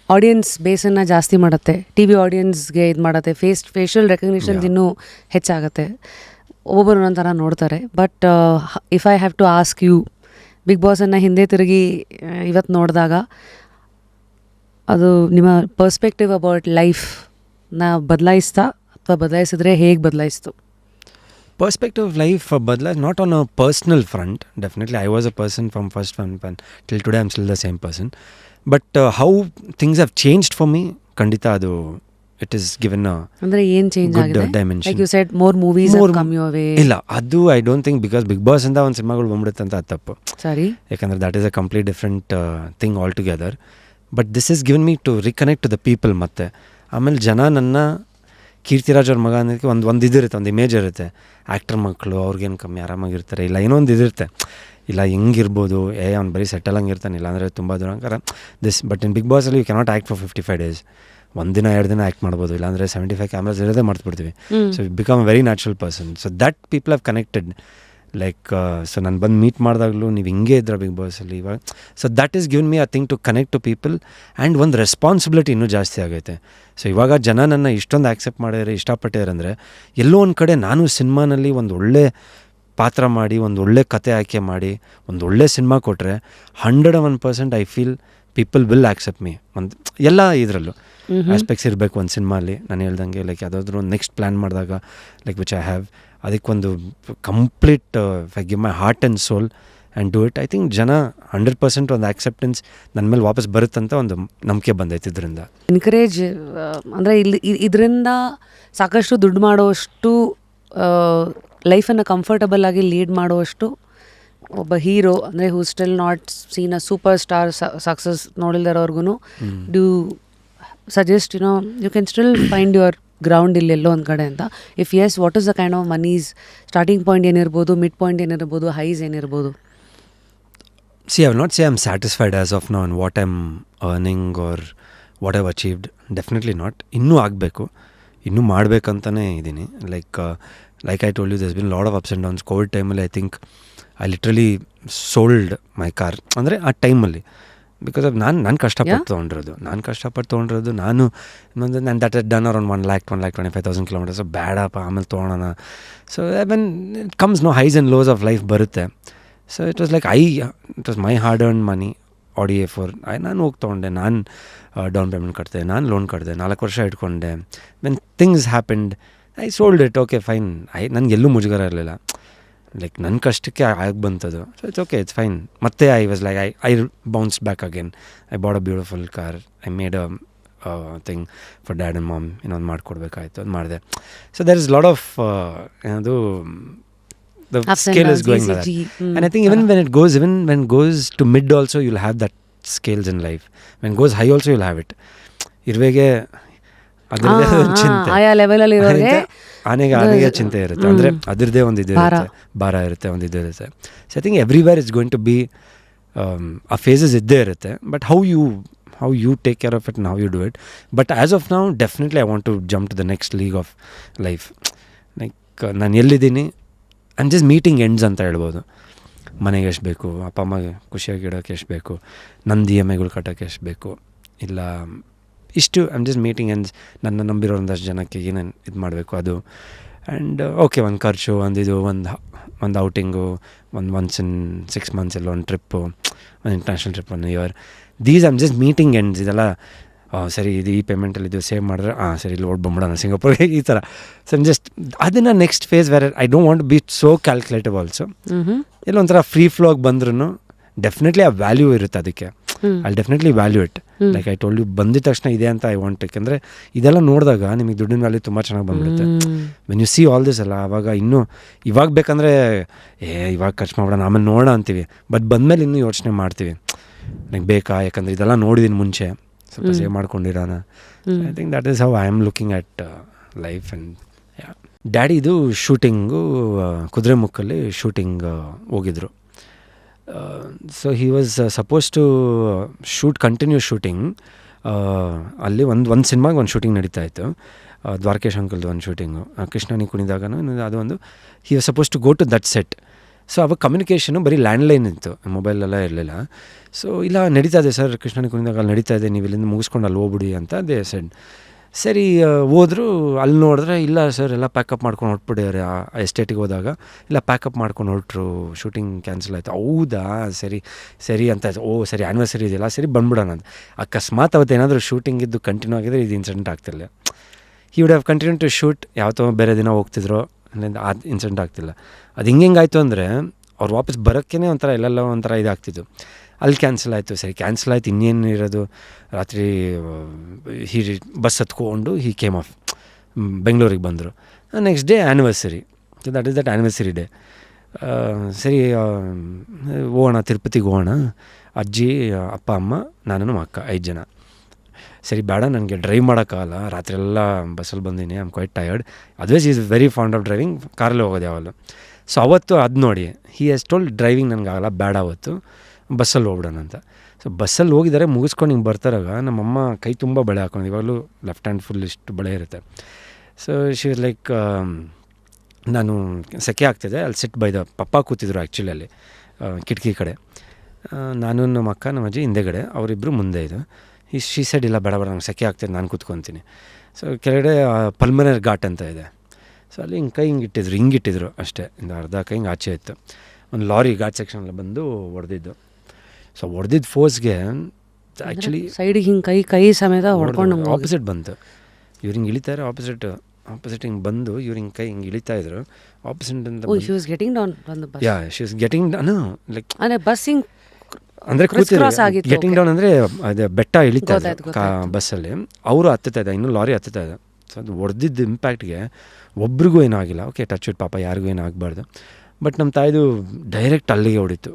audience ಬೇಸನ್ನು ಜಾಸ್ತಿ ಮಾಡುತ್ತೆ, TV ಆಡಿಯನ್ಸ್ಗೆ ಇದು ಮಾಡುತ್ತೆ, ಫೇಶಿಯಲ್ ರೆಕಗ್ನಿಷನ್ಸ್ ಇನ್ನೂ ಹೆಚ್ಚಾಗುತ್ತೆ, ಒಬ್ಬೊಬ್ಬರು ಒಂದೊಂಥರ ನೋಡ್ತಾರೆ. But if I have to ask you, Bigg ಬಾಸನ್ನು ಹಿಂದೆ ತಿರುಗಿ ಇವತ್ತು ನೋಡಿದಾಗ ಅದು ನಿಮ್ಮ ಪರ್ಸ್ಪೆಕ್ಟಿವ್ ಅಬೌಟ್ ಲೈಫ್ನ ಬದಲಾಯಿಸ್ತಾ, ಅಥವಾ ಬದಲಾಯಿಸಿದ್ರೆ ಹೇಗೆ ಬದಲಾಯಿಸ್ತು? Perspective of life not on a personal front. Definitely I was a person from first one till today I'm still the same person. But how things have changed for me, ಖಂಡಿತ ಅದು it is given a ಅಂದ್ರೆ ಏನು change ಆಗಿದೆ? dimension. Like you said, more movies have come your way. ಇಲ್ಲ, ಅದು I don't think because Bigg Boss ಇಂದ ಒಂದು ಸಿನಿಮಾಗಳು ಬಂದ್ಬಿಡುತ್ತೆ ಅಂತ ಅದು ತಪ್ಪು. ಸರಿ. ಯಾಕಂದರೆ that is a complete different thing all together. But this is given me to reconnect to the people. ಮತ್ತು ಆಮೇಲೆ ಜನ ನನ್ನ ಕೀರ್ತಿರಾಜ್ ಅವ್ರ ಮಗ ಅನ್ನೋದಕ್ಕೆ ಒಂದು ಇದಿರುತ್ತೆ, ಒಂದು ಇಮೇಜ್ ಇರುತ್ತೆ. ಆ್ಯಕ್ಟರ್ ಮಕ್ಕಳು ಅವ್ರಿಗೇನು ಕಮ್ಮಿ ಆರಾಮಾಗಿರ್ತಾರೆ, ಇಲ್ಲ ಏನೋ ಒಂದು ಇದಿರುತ್ತೆ, ಇಲ್ಲ ಹೆಂಗಿರ್ಬೋದು, ಅವ್ನು ಬರೀ ಸೆಟಲ್ ಹಂಗಿರ್ತಾನೆ, ಇಲ್ಲ ಅಂದರೆ ತುಂಬ ದೂರ ಹಂಗಾರ ದಿಸ್. ಬಟ್ ಇನ್ ಬಿಗ್ ಬಾಸಲ್ಲಿ you cannot act for 55 days. 1 ದಿನ 2 ದಿನ ಆ್ಯಕ್ಟ್ ಮಾಡ್ಬೋದು, ಇಲ್ಲಾಂದರೆ 75 ಕ್ಯಾಮ್ರಾಸ್ ಇರೋದೇ ಮಾಡ್ತಿಬಿಡ್ತೀವಿ. So you become a very natural person. So that people have connected. Like so ನಾನು ಬಂದು ಮೀಟ್ ಮಾಡಿದಾಗಲೂ ನೀವು ಹಿಂಗೆ ಇದ್ರೆ ಬಿಗ್ ಬಾಸಲ್ಲಿ ಇವಾಗ. So that is given me a thing to connect to people. And ಒಂದು ರೆಸ್ಪಾನ್ಸಿಬಿಲಿಟಿ ಇನ್ನೂ ಜಾಸ್ತಿ ಆಗೈತೆ. ಸೊ ಇವಾಗ ಜನ ನನ್ನ ಇಷ್ಟೊಂದು ಆ್ಯಕ್ಸೆಪ್ಟ್ ಮಾಡಿದ್ರೆ, ಇಷ್ಟಪಟ್ಟಿರಂದರೆ, ಎಲ್ಲೋ ಒಂದು ಕಡೆ ನಾನು ಸಿನಿಮಾನಲ್ಲಿ ಒಂದು ಒಳ್ಳೆ ಪಾತ್ರ ಮಾಡಿ, ಒಂದು ಒಳ್ಳೆ ಕತೆ ಆಯ್ಕೆ ಮಾಡಿ, ಒಂದು ಒಳ್ಳೆ ಸಿನಿಮಾ ಕೊಟ್ಟರೆ 101% I feel people will accept me. ಒಂದು ಎಲ್ಲ ಇದರಲ್ಲೂ ಆಸ್ಪೆಕ್ಟ್ಸ್ ಇರಬೇಕು ಒಂದು ಸಿನಿಮಾಲಿ. ನಾನು ಹೇಳ್ದಂಗೆ ಲೈಕ್ ಯಾವುದಾದ್ರೂ ಒಂದು ನೆಕ್ಸ್ಟ್ ಪ್ಲ್ಯಾನ್ ಮಾಡಿದಾಗ, ಲೈಕ್ ವಿಚ್ ಐ ಹ್ಯಾವ್, ಅದಕ್ಕೊಂದು complete I give my heart and soul and do it. I think ಜನ 100% ಒಂದು ಆಕ್ಸೆಪ್ಟೆನ್ಸ್ ನನ್ನ ಮೇಲೆ ವಾಪಸ್ ಬರುತ್ತಂತ ಒಂದು ನಂಬಿಕೆ ಬಂದೈತೆ ಇದರಿಂದ. ಎನ್ಕರೇಜ್ ಅಂದರೆ ಇದರಿಂದ ಸಾಕಷ್ಟು ದುಡ್ಡು ಮಾಡೋಷ್ಟು, ಲೈಫನ್ನು ಕಂಫರ್ಟಬಲ್ ಆಗಿ ಲೀಡ್ ಮಾಡೋಷ್ಟು ಒಬ್ಬ ಹೀರೋ ಅಂದರೆ who still not seen a superstar success ನೋಡಿಲ್ದಿರೋರ್ಗು do suggest you can still find your ground ಇಲ್ಲೆಲ್ಲೋ ಒಂದು ಕಡೆ ಅಂತ. If yes, what is the kind of monies starting point ಏನಿರ್ಬೋದು, ಮಿಡ್ ಪಾಯಿಂಟ್ ಏನಿರ್ಬೋದು, ಹೈಸ್ ಏನಿರ್ಬೋದು? See, I will not say I'm satisfied as of now on what I'm earning or what I've achieved. Definitely not. ಇನ್ನೂ ಆಗಬೇಕು, ಇನ್ನೂ ಮಾಡಬೇಕಂತಲೇ ಇದ್ದೀನಿ. Like I told you, there's been a lot of ups and downs. Covid ಟೈಮಲ್ಲಿ I think I literally sold my car. ಅಂದರೆ ಆ ಟೈಮಲ್ಲಿ because of ನಾನು ಕಷ್ಟಪಟ್ಟು ತೊಗೊಂಡಿರೋದು ನಾನು ಇನ್ನೊಂದು ನಾನು that is done around 1,25,000 kilometres. ಬೇಡಪ್ಪ ಆಮೇಲೆ ತೊಗೊಳೋಣ. So when it comes no highs and lows of life ಬರುತ್ತೆ. So it was like it was my hard earn money. Audi A4 ನಾನು ಹೋಗಿ ತೊಗೊಂಡೆ, ನಾನು ಡೌನ್ ಪೇಮೆಂಟ್ ಕಟ್ಟಿದೆ, ನಾನು ಲೋನ್ ಕಟ್ಟಿದೆ, 4 ವರ್ಷ ಇಟ್ಕೊಂಡೆ. When things happened I sold it. Okay fine. ನನಗೆಲ್ಲೂ ಮುಜುಗರ ಇರಲಿಲ್ಲ. ಲೈಕ್ ನನ್ನ ಕಷ್ಟಕ್ಕೆ ಆಗಿ ಬಂತದು. So it's okay, it's fine. ಮತ್ತೆ I was like I bounce back again. I bought a beautiful car. I made a thing for dad and mom. ಇನ್ನೊಂದು ಮಾಡಿಕೊಡ್ಬೇಕಾಯ್ತು, ಅದು ಮಾಡಿದೆ. So there is lot of ಏನದು the scale is going like that. And I think even when it goes to mid also, you'll have that scales in life. When it goes high also, you'll have it. ಇರುವೆಗೆ ಅದರದೇ ಒಂದು ಚಿಂತೆ, ಆಯಾ ಲೆವೆಲಲ್ಲಿ ಇರೋರಿಗೆ ಆನೆಗೆ ಚಿಂತೆ ಇರುತ್ತೆ. ಅಂದರೆ ಅದರದೇ ಒಂದು ಇದು ಇರುತ್ತೆ, ಭಾರ ಇರುತ್ತೆ, ಒಂದು ಇದು ಇರುತ್ತೆ. So I think everywhere is going to be ಆ ಫೇಸಸ್ ಇದ್ದೇ ಇರುತ್ತೆ. But how you take care of it and how you do it. But as of now, definitely I want to jump to the next league of life. Like ನಾನು ಎಲ್ಲಿದ್ದೀನಿ, I'm just meeting ends ಅಂತ ಹೇಳ್ಬೋದು. ಮನೆಗೆ ಎಷ್ಟು ಬೇಕು, ಅಪ್ಪ ಅಮ್ಮಗೆ ಖುಷಿಯಾಗಿ ಇಡೋಕ್ಕೆ ಎಷ್ಟು ಬೇಕು, ನಂದು EMIಗಳು ಕಟ್ಟೋಕ್ಕೆ ಎಷ್ಟು ಬೇಕು, ಇಲ್ಲ ಇಷ್ಟು. I'm just meeting ends. ನನ್ನ ನಂಬಿರೋ ಒಂದಷ್ಟು ಜನಕ್ಕೆ ಏನೇನು ಇದು ಮಾಡಬೇಕು ಅದು. ಆ್ಯಂಡ್ ಓಕೆ, ಒಂದು ಖರ್ಚು, ಒಂದು ಔಟಿಂಗು, ಒನ್ಸ್ ಇನ್ 6 months ಎಲ್ಲೋ ಒಂದು ಟ್ರಿಪ್ಪು, ಒಂದು international trip, 1 year. These I'm just meeting ends. ಇದೆಲ್ಲ ಸರಿ, ಇದು ಈ ಪೇಮೆಂಟಲ್ಲಿ ಇದು ಸೇವ್ ಮಾಡಿದ್ರೆ ಸರಿ ಇಲ್ಲಿ ಓಡ್ಬಂಬಿಡೋಣ ಸಿಂಗಾಪುರ್ಗೆ, ಈ ಥರ. ಸೊ ಜಸ್ಟ್ ಅದನ್ನು next phase where I don't want to be so calculative also. ಎಲ್ಲ ಒಂಥರ ಫ್ರೀ ಫ್ಲೋಗೆ ಬಂದ್ರೂ ಡೆಫಿನೆಟ್ಲಿ ಆ ವ್ಯಾಲ್ಯೂ ಇರುತ್ತೆ ಅದಕ್ಕೆ. I definitely value it. Like I told you, ಬಂದಿದ ತಕ್ಷಣ ಇದೆ ಅಂತ ಐ ವಾಂಟ್. ಯಾಕೆಂದರೆ ಇದೆಲ್ಲ ನೋಡಿದಾಗ ನಿಮಗೆ ದುಡ್ಡಿನ ವ್ಯಾಲ್ಯೂ ತುಂಬ ಚೆನ್ನಾಗಿ ಬಂದ್ಬಿಡುತ್ತೆ. When U C all this ಅಲ್ಲ, ಆವಾಗ ಇನ್ನೂ ಇವಾಗ ಬೇಕಂದರೆ ಇವಾಗ ಖರ್ಚು ಮಾಡೋಣ ಆಮೇಲೆ ನೋಡೋಣ ಅಂತೀವಿ. ಬಟ್ ಬಂದಮೇಲೆ ಇನ್ನೂ ಯೋಚನೆ ಮಾಡ್ತೀವಿ, ನನಗೆ ಬೇಕಾ, ಯಾಕಂದರೆ ಇದೆಲ್ಲ ನೋಡಿದ್ದೀನಿ ಮುಂಚೆ, ಸ್ವಲ್ಪ ಸೇವ್ ಮಾಡ್ಕೊಂಡಿರೋಣ. I think that is how I am looking at life. And ಡ್ಯಾಡಿದು ಶೂಟಿಂಗು ಕುದುರೆಮುಖಲ್ಲಿ ಶೂಟಿಂಗ್ ಹೋಗಿದ್ರು. So he was suppose to continue shooting. ಅಲ್ಲಿ ಒಂದು ಸಿನಿಮಾಗೆ ಒಂದು ಶೂಟಿಂಗ್ ನಡೀತಾ ಇತ್ತು, ದ್ವಾರಕೇಶ್ ಅಂಕಲ್ದು ಒಂದು ಶೂಟಿಂಗು, ಕೃಷ್ಣನಿ ಕುಣಿದಾಗನೂ ಅದು ಒಂದು. He was suppose to go to that set. So ಅವಾಗ ಕಮ್ಯುನಿಕೇಷನು ಬರೀ ಲ್ಯಾಂಡ್ಲೈನ್ ಇತ್ತು, ಮೊಬೈಲೆಲ್ಲ ಇರಲಿಲ್ಲ. ಸೊ ಇಲ್ಲ ನಡೀತಾ ಇದೆ ಸರ್, ಕೃಷ್ಣನಿಗೆ ಕುಣಿದಾಗ ಅಲ್ಲಿ ನಡೀತಾ ಇದೆ, ನೀವು ಇಲ್ಲಿಂದ ಮುಗಿಸ್ಕೊಂಡು ಅಲ್ಲಿ ಹೋಗ್ಬಿಡಿ ಅಂತ ಅದೇ ಸೆಡ್. ಸರಿ ಹೋದ್ರು. ಅಲ್ಲಿ ನೋಡಿದ್ರೆ ಇಲ್ಲ ಸರ್, ಎಲ್ಲ ಪ್ಯಾಕಪ್ ಮಾಡ್ಕೊಂಡು ಹೊರಟ್ಬಿಡ್ಯಾರೆ. ಆ ಎಸ್ಟೇಟಿಗೆ ಹೋದಾಗ ಇಲ್ಲ ಪ್ಯಾಕಪ್ ಮಾಡ್ಕೊಂಡು ಹೊರಟ್ರು, ಶೂಟಿಂಗ್ ಕ್ಯಾನ್ಸಲ್ ಆಯಿತು. ಹೌದಾ, ಸರಿ ಅಂತ. ಸರಿ ಆ್ಯನಿವರ್ಸರಿ ಇದೆಯಲ್ಲ, ಸರಿ ಬಂದ್ಬಿಡೋಣ ಅಂತ. ಅಕಸ್ಮಾತ್ ಅವತ್ತು ಏನಾದರೂ ಶೂಟಿಂಗ್ ಇದ್ದು ಕಂಟಿನ್ಯೂ ಆಗಿದ್ರೆ ಇದು ಇನ್ಸಿಡೆಂಟ್ ಆಗ್ತಿಲ್ಲ. He would have continue to shoot. ಯಾವತ್ತೋ ಬೇರೆ ದಿನ ಹೋಗ್ತಿದ್ರು, ಅಲ್ಲಿಂದ ಆ ಇನ್ಸಿಡೆಂಟ್ ಆಗ್ತಿಲ್ಲ. ಅದು ಹಿಂಗಾಯ್ತು ಅಂದರೆ ಅವ್ರು ವಾಪಸ್ ಬರೋಕ್ಕೇ ಒಂಥರ ಎಲ್ಲೆಲ್ಲ ಒಂಥರ ಇದಾಗ್ತಿತ್ತು. ಅಲ್ಲಿ ಕ್ಯಾನ್ಸಲ್ ಆಯಿತು. ಸರಿ ಕ್ಯಾನ್ಸಲ್ ಆಯಿತು, ಇನ್ನೇನು ಇರೋದು. ರಾತ್ರಿ ಬಸ್ ಹತ್ಕೊಂಡು ಕೇಮ್ ಆಫ್ ಬೆಂಗಳೂರಿಗೆ ಬಂದರು. Next day anniversary. So that is that anniversary day. ಸರಿ ಹೋಗೋಣ, ತಿರುಪತಿಗೆ ಹೋಗೋಣ. ಅಜ್ಜಿ, ಅಪ್ಪ, ಅಮ್ಮ, ನಾನು, ನಮ್ಮ ಅಕ್ಕ, 5 ಜನ. ಸರಿ ಬೇಡ, ನನಗೆ ಡ್ರೈವ್ ಮಾಡೋಕ್ಕಾಗಲ್ಲ, ರಾತ್ರಿ ಎಲ್ಲ ಬಸ್ಸಲ್ಲಿ ಬಂದೀನಿ, I am quite tired. Otherwise is very fond of driving, ಕಾರಲ್ಲಿ ಹೋಗೋದು ಯಾವಲ್ಲ. ಸೊ ಅವತ್ತು ಅದು ನೋಡಿ ಹಿ ಹ್ಯಾಸ್ ಟೋಲ್ಡ್ ಡ್ರೈವಿಂಗ್ ನನಗಾಗಲ್ಲ, ಬೇಡ ಅವತ್ತು ಬಸ್ಸಲ್ಲಿ ಹೋಗ್ಬಿಡೋಣ ಅಂತ. ಸೊ ಬಸ್ಸಲ್ಲಿ ಹೋಗಿದ್ದಾರೆ, ಮುಗಿಸ್ಕೊಂಡು ಹಿಂಗೆ ಬರ್ತಾರಾಗ ನಮ್ಮಮ್ಮ ಕೈ ತುಂಬ ಬಳೆ ಹಾಕೊಂಡು, ಇವಾಗಲೂ ಲೆಫ್ಟ್ ಹ್ಯಾಂಡ್ ಫುಲ್ ಇಷ್ಟು ಬಳೆ ಇರುತ್ತೆ. ಸೊ ಶಿ ವಾಸ್ ಲೈಕ್, ನಾನು ಸೆಕೆ ಆಗ್ತಿದೆ, ಅಲ್ಲಿ ಸಿಟ್ ಬೈದ ಪಪ್ಪ ಕೂತಿದ್ರು ಆ್ಯಕ್ಚುಲಿ ಅಲ್ಲಿ ಕಿಟಕಿ ಕಡೆ, ನಾನು ನಮ್ಮ ಅಕ್ಕ ನಮ್ಮ ಅಜ್ಜಿ ಹಿಂದೆಗಡೆ, ಅವರಿಬ್ಬರು ಮುಂದೆ ಇದು. ಶಿ ಸೈಡ್ ಇಲ್ಲ ಬೇಡ ನಂಗೆ ಸೆಕೆ ಆಗ್ತಿದೆ, ನಾನು ಕೂತ್ಕೊತೀನಿ. ಸೊ ಕೆಳಗಡೆ ಪಲ್ಮನರಿ ಘಾಟ್ ಅಂತ ಇದೆ. ಸೊ ಅಲ್ಲಿ ಹಿಂಗೆ ಕೈ ಹಿಂಗಿಟ್ಟಿದ್ರು ಅಷ್ಟೇ, ಇಂದ ಅರ್ಧ ಕೈ ಹಿಂಗೆ ಆಚೆ ಇತ್ತು. ಒಂದು ಲಾರಿ ಘಾಟ್ ಸೆಕ್ಷನಲ್ಲಿ ಬಂದು ಹೊಡೆದಿದ್ದು. ಸೊ ಹೊಡೆದಿದ್ದು ಫೋರ್ಸ್ಗೆ ಆ್ಯಕ್ಚುಲಿ ಸೈಡಿಗೆ ಹಿಂಗೆ ಕೈ ಸಮೇತ ಹೊಡ್ಕೊಂಡು ಆಪೋಸಿಟ್ ಬಂತು. ಇವ್ರು ಹಿಂಗೆ ಇಳಿತಾರೆ, ಆಪೋಸಿಟ್ ಹಿಂಗೆ ಬಂದು ಇವ್ರು ಹಿಂಗೆ ಕೈ ಹಿಂಗೆ ಇಳಿತಾ ಇದ್ರು ಆಪೋಸಿಟ್ ಅಂತ. She was getting down from the bus. Yeah, she was getting down. Like ಅಂದರೆ ಬಸ್ ಹಿಂಗೆ ಅಂದರೆ ಕೂತಿದ್ರು, ಗೆಟಿಂಗ್ ಡೌನ್ ಅಂದರೆ ಅದು ಬೆಟ್ಟ ಇಳಿತಾ ಇದೆ ಬಸ್ಸಲ್ಲಿ. ಅವರು ಹತ್ತುತ್ತಾ ಇದೆ, ಇನ್ನೂ ಲಾರಿ ಹತ್ತುತ್ತಾ ಇದೆ. ಸೊ ಅದು ಹೊಡೆದಿದ್ದು ಇಂಪ್ಯಾಕ್ಟ್ಗೆ ಒಬ್ರಿಗೂ ಏನೂ ಆಗಿಲ್ಲ. ಓಕೆ ಟಚ್ ಇಟ್, ಪಾಪ ಯಾರಿಗೂ ಏನೂ ಆಗಬಾರ್ದು. ಬಟ್ ನಮ್ಮ ತಾಯಿದು ಡೈರೆಕ್ಟ್ ಅಲ್ಲಿಗೆ ಹೊಡಿತು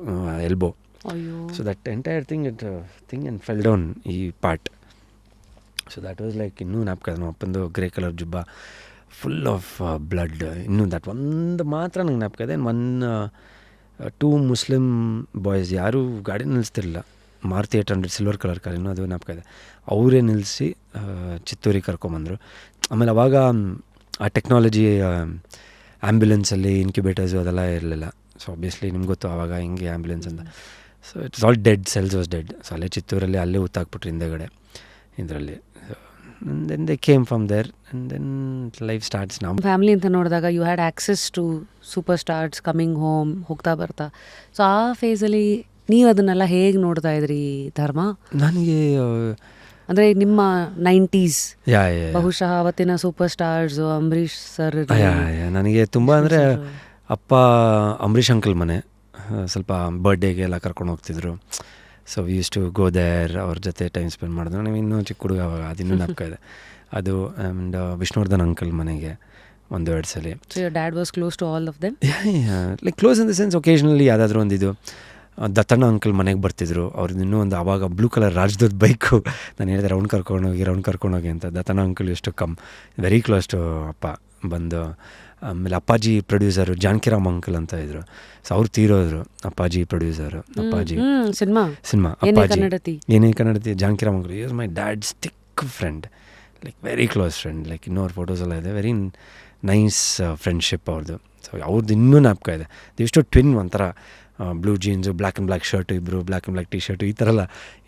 ಎಲ್ಬೋ. ಅಯ್ಯೋ. So that entire thing and fell down ಈ part. So that was like ಇನ್ನೂ ಜ್ಞಾಪಕ. ನಮ್ಮ ಅಪ್ಪಂದು ಗ್ರೇ ಕಲರ್ ಜುಬ್ಬ ಫುಲ್ ಆಫ್ ಬ್ಲಡ್. ಇನ್ನೂ ದಟ್ ಒಂದು ಮಾತ್ರ ನಂಗೆ ಜ್ಞಾಪಕ ಇದೆ. 2 ಮುಸ್ಲಿಮ್ ಬಾಯ್ಸ್ ಯಾರೂ ಗಾಡಿ ನಿಲ್ಲಿಸ್ತಿರಲಿಲ್ಲ. ಮಾರುತಿ 800 ಸಿಲ್ವರ್ ಕಲರ್ ಕಾರ್, ಇನ್ನೂ ಅದು ಜ್ಞಾಪಕ ಇದೆ. ಅವರೇ ನಿಲ್ಲಿಸಿ ಚಿತ್ತೂರಿಗೆ ಕರ್ಕೊಂಬಂದರು. ಆಮೇಲೆ ಅವಾಗ ಆ ಟೆಕ್ನಾಲಜಿ ಆ್ಯಂಬ್ಯುಲೆನ್ಸಲ್ಲಿ ಇನ್ಕ್ಯುಬೇಟರ್ಸು ಅದೆಲ್ಲ ಇರಲಿಲ್ಲ. ಸೊ ಆಬ್ವಿಯಸ್ಲಿ ನಿಮ್ಗೆ ಗೊತ್ತು ಆವಾಗ ಹಿಂಗೆ ಆ್ಯಂಬ್ಯುಲೆನ್ಸ್ ಅಂತ. So it's all dead, cells was dead. So ಅಲ್ಲೇ ಚಿತ್ತೂರಲ್ಲಿ ಅಲ್ಲೇ ಹುತ್ತಾಕ್ಬಿಟ್ರು ಹಿಂದೆಗಡೆ ಇದರಲ್ಲಿ. Then they came from there and then life starts. ನಮ್ಮ ಫ್ಯಾಮಿಲಿ ಅಂತ ನೋಡಿದಾಗ you had access to super stars coming home, ಹೋಗ್ತಾ ಬರ್ತಾ. ಸೊ ಆ ಫೇಸಲ್ಲಿ ನೀವು ಅದನ್ನೆಲ್ಲ ಹೇಗೆ ನೋಡ್ತಾ ಇದ್ರಿ ಧರ್ಮ? ನನಗೆ ಅಂದರೆ ನಿಮ್ಮ 90s ಯಾ ಬಹುಶಃ ಅವತ್ತಿನ ಸೂಪರ್ ಸ್ಟಾರ್ಸ್ ಅಂಬರೀಷ್ ಸರ್. ನನಗೆ ತುಂಬ ಅಂದರೆ ಅಪ್ಪ ಅಂಬರೀಷ್ ಅಂಕಲ್ ಮನೆ ಸ್ವಲ್ಪ ಬರ್ಡೇಗೆ ಎಲ್ಲ ಕರ್ಕೊಂಡು ಹೋಗ್ತಿದ್ರು. So we use to go there, ಅವ್ರ ಜೊತೆ ಟೈಮ್ ಸ್ಪೆಂಡ್ ಮಾಡಿದ್ರು. ನಾವು ಇನ್ನೂ ಚಿಕ್ಕ ಹುಡುಗ ಅವಾಗ, ಅದಿನ್ನೂ ಜ್ಞಾಪಕ ಇದೆ ಅದು. ಆ್ಯಂಡ್ ವಿಷ್ಣುವರ್ಧನ್ ಅಂಕಲ್ ಮನೆಗೆ 1-2 ಸಲ. So your dad was close to all of them? Like close in the sense occasionally ಯಾವುದಾದ್ರೂ ಒಂದಿದು ದತ್ತಣ್ಣ ಅಂಕಲ್ ಮನೆಗೆ ಬರ್ತಿದ್ರು. ಅವ್ರದ್ದು ಇನ್ನೂ ಒಂದು ಆವಾಗ ಬ್ಲೂ ಕಲರ್ ರಾಜ್ದೂತ್ ಬೈಕು. ನಾನು ಹೇಳಿದೆ ರೌಂಡ್ ಕರ್ಕೊಂಡೋಗಿ ಅಂತ. ದತ್ತಣ್ಣ ಅಂಕಲ್ ಎಷ್ಟು ವೆರಿ ಕ್ಲೋಸ್ ಟು ಅಪ್ಪ ಬಂದು. ಆಮೇಲೆ ಅಪ್ಪಾಜಿ ಪ್ರೊಡ್ಯೂಸರು ಜಾನಕಿರಾಮ್ ಅಂಕಲ್ ಅಂತ ಇದ್ರು. ಸೊ ಅವ್ರು ತೀರೋದ್ರು, ಅಪ್ಪಾಜಿ ಪ್ರೊಡ್ಯೂಸರು. ಅಪ್ಪಾಜಿ ಸಿನಿಮಾ ಅಪ್ಪಾಜಿ ಏನೇ Kannadathi Janakiram uncle is my dad stick friend, like very close friend. Like ಇನ್ನೂ ಅವ್ರ ಫೋಟೋಸ್ ಎಲ್ಲ ಇದೆ. ವೆರಿ ನೈಸ್ ಫ್ರೆಂಡ್ಶಿಪ್ ಅವ್ರದ್ದು. ಸೊ ಅವ್ರದ್ದು ಇನ್ನೂ ಜ್ಞಾಪಕ ಇದೆ. ಇಷ್ಟು ಟ್ವಿನ್ ಒಂಥರ blue jeans, black and black shirt, ಇಬ್ಬರು black and black T shirt, ಈ ಥರ ಎಲ್ಲ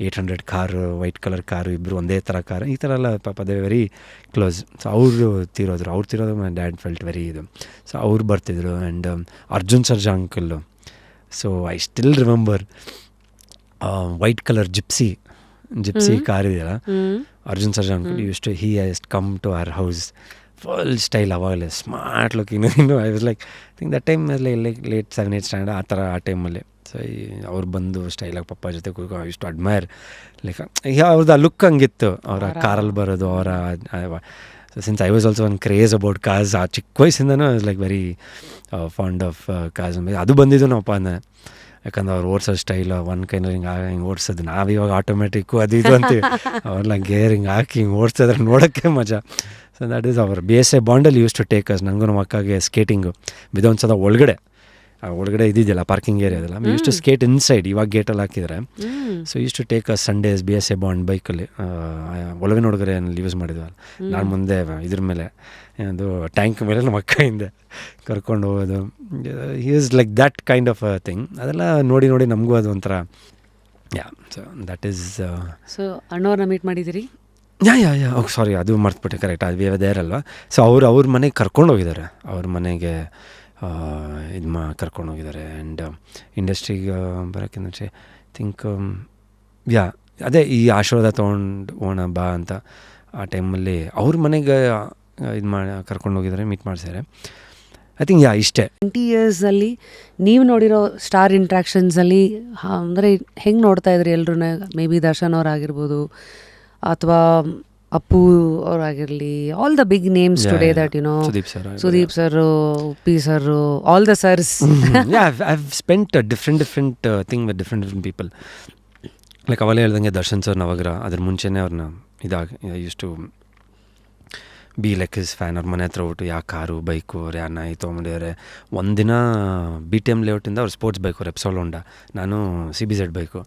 800 ಕಾರು, ವೈಟ್ ಕಲರ್ ಕಾರು, ಇಬ್ಬರು ಒಂದೇ ಥರ ಕಾರು, ಈ ಥರ ಎಲ್ಲ ಪಾಪ ದೇ ವೆರಿ ಕ್ಲೋಸ್. ಸೊ ಅವರು ತೀರೋದು ಮೈ ಡ್ಯಾಡ್ ಫೆಲ್ಟ್ ವೆರಿ ಇದು. ಸೊ ಅವ್ರು ಬರ್ತಿದ್ರು. And Arjun Sarja uncle. So I still remember white colour Gypsy car ಇದೆಯಲ್ಲ, Arjun Sarja uncle he has come to our house. Full style ಅವಾಗಲೇ ಸ್ಮಾರ್ಟ್ ಲುಕಿಂಗ್. ಇನ್ನು I was like think that time like late 7-8 standard ಆ ಥರ ಆ ಟೈಮಲ್ಲಿ. So ಅವ್ರು ಬಂದು ಸ್ಟೈಲಾಗಿ ಪಪ್ಪ ಜೊತೆ ಕೂತ್ಕೊಂಡು ಇಷ್ಟು ಅಡ್ಮೈರ್. ಲೈಕ್ ಅವ್ರದ್ದು ಆ ಲುಕ್ ಹಂಗಿತ್ತು, ಅವರ ಕಾರಲ್ಲಿ ಬರೋದು, ಅವರ. Since I was also one craze about cars. ಆ ಚಿಕ್ಕ ವಯಸ್ಸಿಂದನೂ I was like very fond of cars. ಅದು ಬಂದಿದ್ದು ನಮ್ಮ ಅಪ್ಪ ಅಂದರೆ, ಯಾಕಂದ್ರೆ ಅವ್ರು ಓಡಿಸೋ ಸ್ಟೈಲು ಒಂದು ಕೈನಲ್ಲಿ ಹಿಂಗೆ ಓಡಿಸೋದು. ನಾವಿವಾಗ ಆಟೋಮೆಟಿಕ್ಕು ಅದು ಇದು ಅಂತೀವಿ, ಅವ್ರನ್ನ ಗೇರ್ ಹಿಂಗೆ ಹಾಕಿ ಹಿಂಗೆ ಓಡಿಸಿದ್ರೆ ನೋಡೋಕ್ಕೆ ಮಜಾ. So that is our BSA ಬಾಂಡಲ್ಲಿ ಯೂಸ್ ಟು ಟೇಕ್ ಅಸ್. ನನಗೂ ನಮ್ಮ ಅಕ್ಕಗೆ ಸ್ಕೇಟಿಂಗು ವಿಧಾನಸೌಧ ಒಳಗಡೆ ಇದ್ದಿದ್ದಿಲ್ಲ ಪಾರ್ಕಿಂಗ್ ಏರಿಯಾ ಅದೆಲ್ಲ. ಯೂಸ್ ಟು ಸ್ಕೇಟ್ ಇನ್ಸೈಡ್, ಇವಾಗ ಗೇಟಲ್ಲಿ ಹಾಕಿದರೆ. So use to take us Sundays BSA bond ಬೈಕಲ್ಲಿ ಒಳಗಿನ ಹುಡುಗರೇನಲ್ಲಿ ಯೂಸ್ ಮಾಡಿದ್ವಲ್ಲ. ನಾನು ಮುಂದೆ ಇದ್ರ ಮೇಲೆ ಅದು ಟ್ಯಾಂಕ್ ಮೇಲೆ ನಮ್ಮ ಅಕ್ಕ ಹಿಂದೆ ಕರ್ಕೊಂಡು ಹೋಗೋದು. Is like that kind of thing. ಅದೆಲ್ಲ ನೋಡಿ ನಮಗೂ ಅದು ಒಂಥರ ಸೊ ದ್ಯಾಟ್ ಈಸ್. ಸೊ ಅಣ್ಣವ್ರನ್ನ ಮೀಟ್ ಮಾಡಿದ್ದೀರಿ? ಯಾ ಸಾರಿ, ಅದು ಮರ್ತುಬಿಟ್ಟೆ. ಕರೆಕ್ಟ್, ಅದು ದೇರಲ್ವ. ಸೊ ಅವ್ರ ಮನೆಗೆ ಕರ್ಕೊಂಡು ಹೋಗಿದ್ದಾರೆ. ಅವ್ರ ಮನೆಗೆ ಕರ್ಕೊಂಡು ಹೋಗಿದ್ದಾರೆ. ಆ್ಯಂಡ್ ಇಂಡಸ್ಟ್ರಿಗೆ ಬರೋಕ್ಕಿಂತ ಮುಂಚೆ ಥಿಂಕ್ ಅದೇ ಈ ಆಶೀರ್ವಾದ ತೊಗೊಂಡು ಹೋಗೋಣ ಬಾ ಅಂತ ಆ ಟೈಮಲ್ಲಿ ಅವ್ರ ಮನೆಗೆ ಕರ್ಕೊಂಡು ಹೋಗಿದ್ದಾರೆ, ಮೀಟ್ ಮಾಡಿಸಿದ್ದಾರೆ. ಐ ಥಿಂಕ್ ಇಷ್ಟೇ. 20 yearsಲ್ಲಿ ನೀವು ನೋಡಿರೋ ಸ್ಟಾರ್ ಇಂಟ್ರಾಕ್ಷನ್ಸಲ್ಲಿ ಅಂದರೆ ಹೆಂಗೆ ನೋಡ್ತಾ ಇದ್ರಿ ಎಲ್ಲರೂ? ಮೇ ಬಿ ದರ್ಶನ್ ಅವರಾಗಿರ್ಬೋದು ಅಥವಾ ಅಪ್ಪು ಅವರಾಗಿರಲಿ, all the big names today that you know, Sudeep sir, Uppi sir, all the sirs. I've spent a different thing with different people. Like ಅವಾಗಲೇ ಹೇಳ್ದಂಗೆ ದರ್ಶನ್ ಸರ್ ನವಗ್ರ, ಅದ್ರ ಮುಂಚೆನೇ ಅವ್ರನ್ನ use to be like his fan. ಅವ್ರ ಮನೆ ಹತ್ರ ಹೋಗ್ಬಿಟ್ಟು ಯಾವ ಕಾರು ಬೈಕು ಅವ್ರು ಯಾರು ನಾಯಿ ತೊಗೊಂಡಿದ್ದಾರೆ. ಒಂದಿನ BTM ಲೇಔಟಿಂದ ಅವ್ರು ಸ್ಪೋರ್ಟ್ಸ್ ಬೈಕು ರೆಪ್ಸೋಲ್ ಹೊಂಡ, ನಾನು CBZ ಬೈಕು.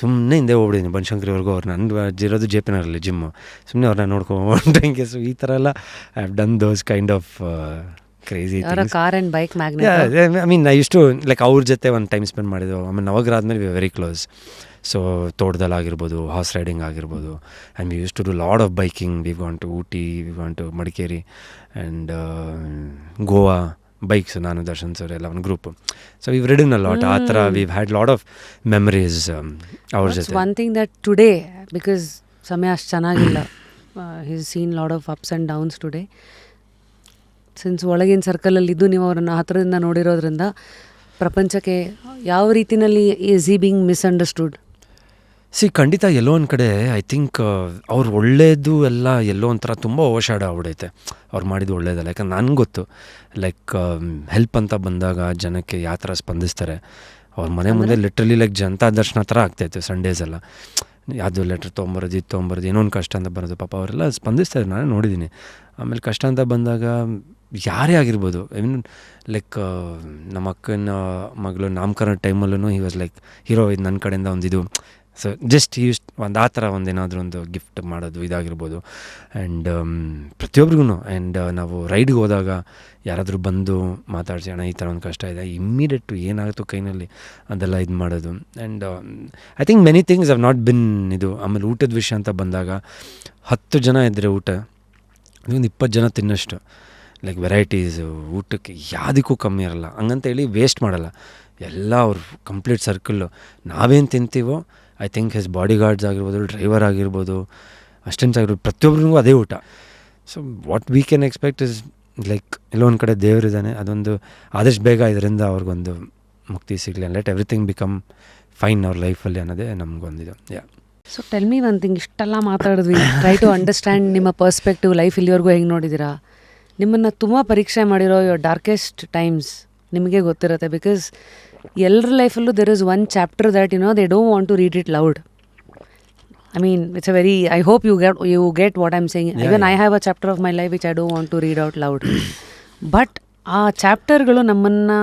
ಸುಮ್ಮನೆ ಹಿಂದೆ ಹೋಗ್ಬಿಟ್ಟಿದ್ದೀನಿ ಬನಶಂಕರಿವರೆಗೂ. ಅವ್ರು ನನ್ನ ಇರೋದು JP ನಗರಲ್ಲಿ ಜಿಮ್ಮು. ಸುಮ್ಮನೆ ಅವ್ರನ್ನ ನೋಡ್ಕೊಂಡು ಹಿಂಗೆ. ಸೊ ಈ ಥರ ಎಲ್ಲ I have done those kind of crazy car and bike magnet. I mean I use to like ಅವ್ರ ಜೊತೆ ಒಂದು ಟೈಮ್ ಸ್ಪೆಂಡ್ ಮಾಡಿದ್ವು. ಆಮೇಲೆ ನವಗ್ರ ಆದಮೇಲೆ ವಿ ವೆರಿ ಕ್ಲೋಸ್. ಸೊ ತೋಟದಲ್ಲಾಗಿರ್ಬೋದು, ಹಾರ್ಸ್ ರೈಡಿಂಗ್ ಆಗಿರ್ಬೋದು. And we use to do lot of biking. We want to Ooty, we want to Madikeri and Goa bikes. ನಾನು ದರ್ಶನ್ ಸರ್ ಎಲ್ಲ ಒಂದು group. So we've ridden a lot. ಆ ಥರ view had lot of memories ಅವ್ರ ಜೊತೆ. One thing that today, because ಸಮಯ ಅಷ್ಟು ಚೆನ್ನಾಗಿಲ್ಲ, he's seen lot of ups and downs today. Since ಒಳಗಿನ ಸರ್ಕಲಲ್ಲಿದ್ದು ನೀವು ಅವರನ್ನು ಹತ್ತಿರದಿಂದ ನೋಡಿರೋದ್ರಿಂದ ಪ್ರಪಂಚಕ್ಕೆ ಯಾವ ರೀತಿಯಲ್ಲಿ ಈಸ್ ಹಿ ಬೀಂಗ್ ಮಿಸ್ಅಂಡರ್ಸ್ಟುಡ್? ಖಂಡಿತ ಎಲ್ಲೋ ಒಂದು ಕಡೆ ಐ ಥಿಂಕ್ ಅವ್ರು ಒಳ್ಳೇದು ಎಲ್ಲ ಎಲ್ಲೋ ಒಂಥರ ತುಂಬ ಓವರ್ಶಾಡೋ ಆಗ್ಬಿಡೈತೆ ಅವ್ರು ಮಾಡಿದ್ದು ಒಳ್ಳೇದಲ್ಲ. ಯಾಕಂದ್ರೆ ನನಗೆ ಗೊತ್ತು ಲೈಕ್ ಹೆಲ್ಪ್ ಅಂತ ಬಂದಾಗ ಜನಕ್ಕೆ ಯಾವ ಥರ ಸ್ಪಂದಿಸ್ತಾರೆ. ಅವ್ರ ಮನೆ ಮುಂದೆ ಲಿಟ್ರಲಿ ಲೈಕ್ ಜನತಾ ದರ್ಶನ ಥರ ಆಗ್ತಾಯಿತ್ತು ಸಂಡೇಸ್ ಎಲ್ಲ. ಯಾವುದು ಲೆಟ್ರ್ ತೊಗೊಂಬರೋದು ಏನೋ ಒಂದು ಕಷ್ಟ ಅಂತ ಬರೋದು, ಪಾಪ ಅವರೆಲ್ಲ ಸ್ಪಂದಿಸ್ತಾರೆ, ನಾನು ನೋಡಿದ್ದೀನಿ. ಆಮೇಲೆ ಕಷ್ಟ ಅಂತ ಬಂದಾಗ ಯಾರೇ ಆಗಿರ್ಬೋದು, ಐ ಮೀನ್ ಲೈಕ್ ನಮ್ಮ ಅಕ್ಕನ ಮಗಳು ನಾಮಕರಣ ಟೈಮಲ್ಲೂ ಹಿ ವಾಸ್ ಲೈಕ್ ಹೀರೋ, ಇದು ನನ್ನ ಕಡೆಯಿಂದ ಒಂದಿದು. ಸೊ ಜಸ್ಟ್ ಒಂದು ಆ ಥರ ಏನಾದರೂ ಒಂದು ಗಿಫ್ಟ್ ಮಾಡೋದು ಇದಾಗಿರ್ಬೋದು. ಆ್ಯಂಡ್ ಪ್ರತಿಯೊಬ್ರಿಗೂ ಆ್ಯಂಡ್ ನಾವು ರೈಡ್ಗೆ ಹೋದಾಗ ಯಾರಾದರೂ ಬಂದು ಮಾತಾಡ್ಸಿ, ಅಣ್ಣ ಈ ಥರ ಒಂದು ಕಷ್ಟ ಇದೆ, ಇಮ್ಮಿಡಿಯೇಟು ಏನಾಗುತ್ತೋ ಕೈನಲ್ಲಿ ಅದೆಲ್ಲ ಇದು ಮಾಡೋದು. And I think many things have not been ಇದು. ಆಮೇಲೆ ಊಟದ ವಿಷಯ ಅಂತ ಬಂದಾಗ 10 ಜನ ಇದ್ದರೆ ಊಟ ಒಂದು 20 ಜನ ತಿನ್ನೋಷ್ಟು ಲೈಕ್ ವೆರೈಟೀಸು ಊಟಕ್ಕೆ ಯಾವುದಕ್ಕೂ ಕಮ್ಮಿ ಇರಲ್ಲ. ಹಂಗಂತೇಳಿ ವೇಸ್ಟ್ ಮಾಡಲ್ಲ, ಎಲ್ಲ ಅವ್ರು ಕಂಪ್ಲೀಟ್ ಸರ್ಕಲ್ಲು. ನಾವೇನು ತಿಂತೀವೋ I think his body guards ಆಗಿರ್ಬೋದು, ಡ್ರೈವರ್ ಆಗಿರ್ಬೋದು, ಅಸ್ಟೆಂಟ್ಸ್ ಆಗಿರ್ಬೋದು, ಪ್ರತಿಯೊಬ್ಬರಿಗೂ ಅದೇ ಊಟ. So what we can expect is like ಎಲ್ಲೋ ಒಂದು ಕಡೆ ದೇವರಿದ್ದಾನೆ, ಅದೊಂದು ಆದಷ್ಟು ಬೇಗ ಇದರಿಂದ ಅವ್ರಿಗೊಂದು ಮುಕ್ತಿ ಸಿಗಲಿ, ಲೆಟ್ ಎವ್ರಿಥಿಂಗ್ ಬಿಕಮ್ ಫೈನ್ ಅವ್ರ ಲೈಫಲ್ಲಿ ಅನ್ನೋದೇ ನಮಗೊಂದಿದು. Yeah. So tell me one thing, ಇಷ್ಟೆಲ್ಲ ಮಾತಾಡಿದ್ವಿ, ಟ್ರೈ ಟು ಅಂಡರ್ಸ್ಟ್ಯಾಂಡ್ ನಿಮ್ಮ ಪರ್ಸ್ಪೆಕ್ಟಿವ್, ಲೈಫ್ ಇಲ್ಲಿವರೆಗೂ ಹೆಂಗೆ ನೋಡಿದ್ದೀರಾ, ನಿಮ್ಮನ್ನು ತುಂಬ ಪರೀಕ್ಷೆ ಮಾಡಿರೋ ಯೋರ್ ಡಾರ್ಕೆಸ್ಟ್ ಟೈಮ್ಸ್ ನಿಮಗೆ ಗೊತ್ತಿರುತ್ತೆ. ಬಿಕಾಸ್ ಎಲ್ಲರ ಲೈಫಲ್ಲೂ there is one chapter that they don't want to read it loud. I mean, it's a very, I hope you get what I'm saying. Yeah, Even yeah. I have a chapter of my life which I don't want to read out loud. But ಆ ಚಾಪ್ಟರ್ಗಳು ನಮ್ಮನ್ನು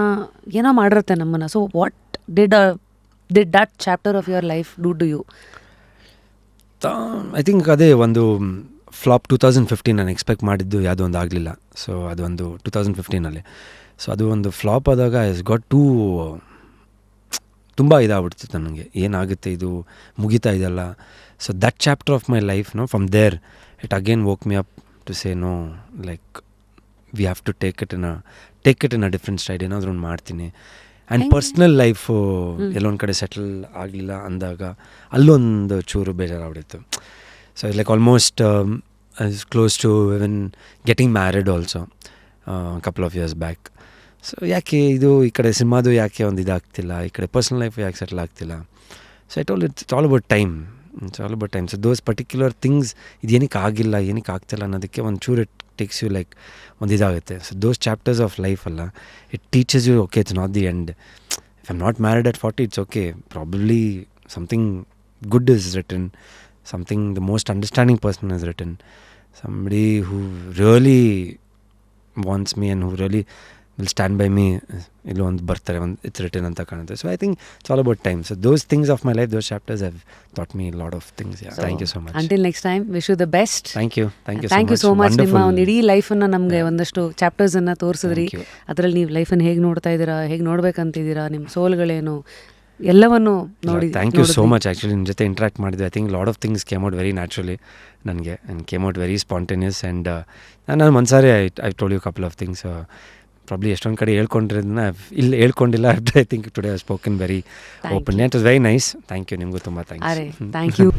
ಏನೋ ಮಾಡಿರುತ್ತೆ ನಮ್ಮನ್ನು. So what did that chapter of your life do to you? I think ಅದೇ ಒಂದು flap 2015 ನಾನು expect ಮಾಡಿದ್ದು ಯಾವುದೋ ಒಂದು ಆಗಲಿಲ್ಲ. ಸೊ ಅದೊಂದು 2015 ಸೊ ಅದು ಒಂದು ಫ್ಲಾಪ್ ಆದಾಗ ಇಸ್ ಗಾಟ್ ತುಂಬ ಇದಾಗ್ಬಿಡ್ತಿತ್ತು ನನಗೆ, ಏನಾಗುತ್ತೆ ಇದು ಮುಗಿತಾ ಇದೆಲ್ಲ. So that chapter of my life from there it again woke me up to say no, like we have to take it in a different style, ಏನಾದರೂ ಒಂದು ಮಾಡ್ತೀನಿ. ಆ್ಯಂಡ್ ಪರ್ಸ್ನಲ್ ಲೈಫು ಎಲ್ಲೊಂದು ಕಡೆ ಸೆಟಲ್ ಆಗಲಿಲ್ಲ ಅಂದಾಗ ಅಲ್ಲೊಂದು ಚೂರು ಬೇಜಾರಾಗ್ಬಿಟ್ಟಿತ್ತು. So like almost close to even getting married also couple of years back. So ಯಾಕೆ ಇದು ಈ ಕಡೆ ಸಿನಿಮಾದು ಯಾಕೆ ಒಂದು ಇದಾಗ್ತಿಲ್ಲ, ಈ ಕಡೆ ಪರ್ಸ್ನಲ್ ಲೈಫ್ ಯಾಕೆ ಸೆಟಲ್ ಆಗ್ತಿಲ್ಲ. So it's all about time. So those particular things ಇದು ಏನಕ್ಕೆ ಆಗಿಲ್ಲ, ಏನಕ್ಕೆ ಆಗ್ತಿಲ್ಲ ಅನ್ನೋದಕ್ಕೆ ಒಂದು ಚೂರು ಇಟ್ ಟೇಕ್ಸ್ ಯು ಲೈಕ್ ಒಂದು ಇದಾಗುತ್ತೆ. So those chapters of life ಅಲ್ಲ, it teaches you okay it's not the end. If I'm not married at 40 it's okay, probably something good is written, something the most understanding person has written, somebody who really wants me and who really will stand by me illo ond bartare ond it's written anta kanutte. So I think it's all about time. So those things of my life, those chapters have taught me a lot of things. Yeah. So, thank you so much. Until next time, wish you the best. Thank you so much. ನಿಮ್ಮ ಒಂದು ಇಡೀ ಲೈಫನ್ನು ನಮಗೆ ಒಂದಷ್ಟು ಚಾಪ್ಟರ್ಸನ್ನು ತೋರಿಸಿದ್ರಿ. ಅದರಲ್ಲಿ ನೀವು ಲೈಫನ್ನು ಹೇಗೆ ನೋಡ್ತಾ ಇದ್ದೀರಾ, ಹೇಗೆ ನೋಡ್ಬೇಕಂತಿದ್ದೀರಾ, ನಿಮ್ಮ ಸೋಲ್ಗಳೇನು ಎಲ್ಲವನ್ನು ನೋಡಿ. Thank you so much. Actually ನಿಮ್ಮ ಜೊತೆ ಇಂಟ್ರ್ಯಾಕ್ಟ್ ಮಾಡಿದ್ವಿ. I think lot of things came out very naturally ನನಗೆ, and came out very spontaneous. And ನಾನು ಒಂದ್ಸಾರಿ I told you couple of things, probably ಎಷ್ಟೊಂದು ಕಡೆ ಹೇಳ್ಕೊಂಡಿರೋದನ್ನ ಇಲ್ಲಿ ಹೇಳ್ಕೊಂಡಿಲ್ಲ. I think today I spoken very open. It was very nice. Thank you. ನಿಮಗೂ ತುಂಬ ಥ್ಯಾಂಕ್ಸ್. Thank you.